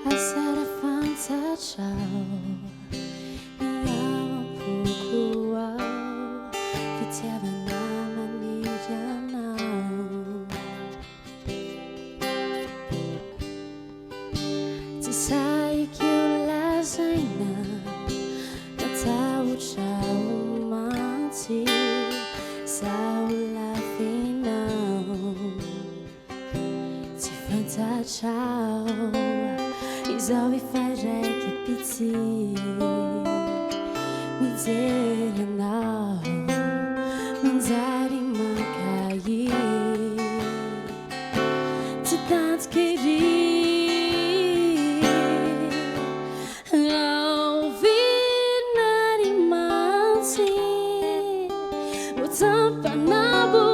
I said I found touch out. Niyawa pukuaw. Fitiava naman niyanaw. Tisay kiulasay na. Matawad siya umanti. Sa ulafinaw. Touch out, is all we fight like a pity. Me did now, manzari makai. To dance kiri, loving nari mansi. What's up, anabu?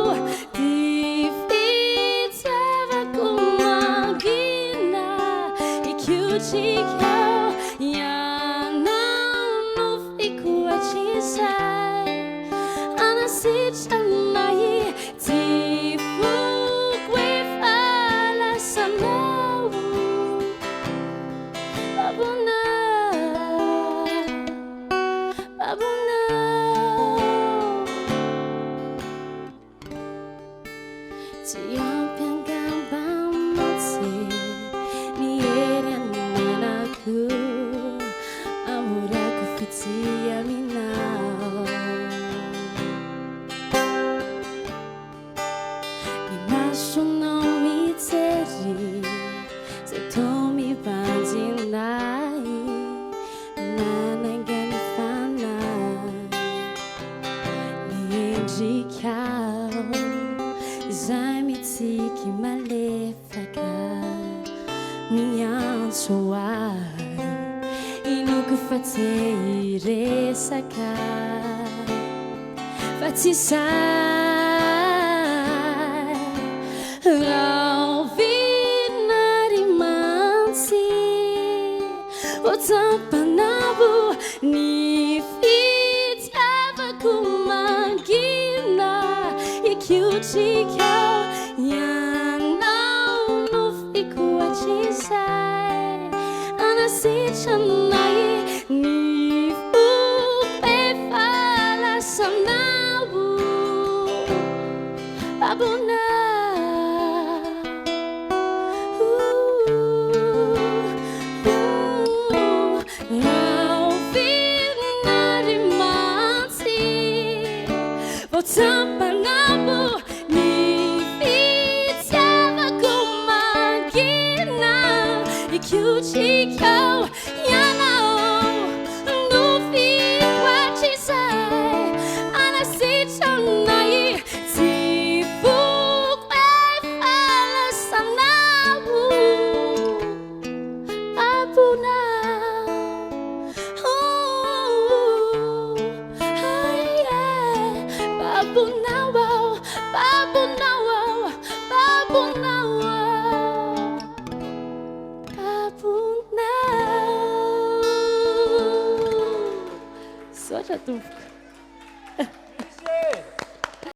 Chikaw, yang naunuf ikuachisay. Anasit shanai, tifuk wefala sanaw. Babuna, babuna. Tiang pianggang bamati, nierian amor aku fitia minau. Imajo não me teri, se tu me vandinai, nanangan fana, ni indicau, zai me tiki malefaka, minha soa. Que fatei resaka, fati sai, ravin narimansi, otapanabu ni fitava kumangina, ikiuchikau yang naunuf ikuachisai, anasit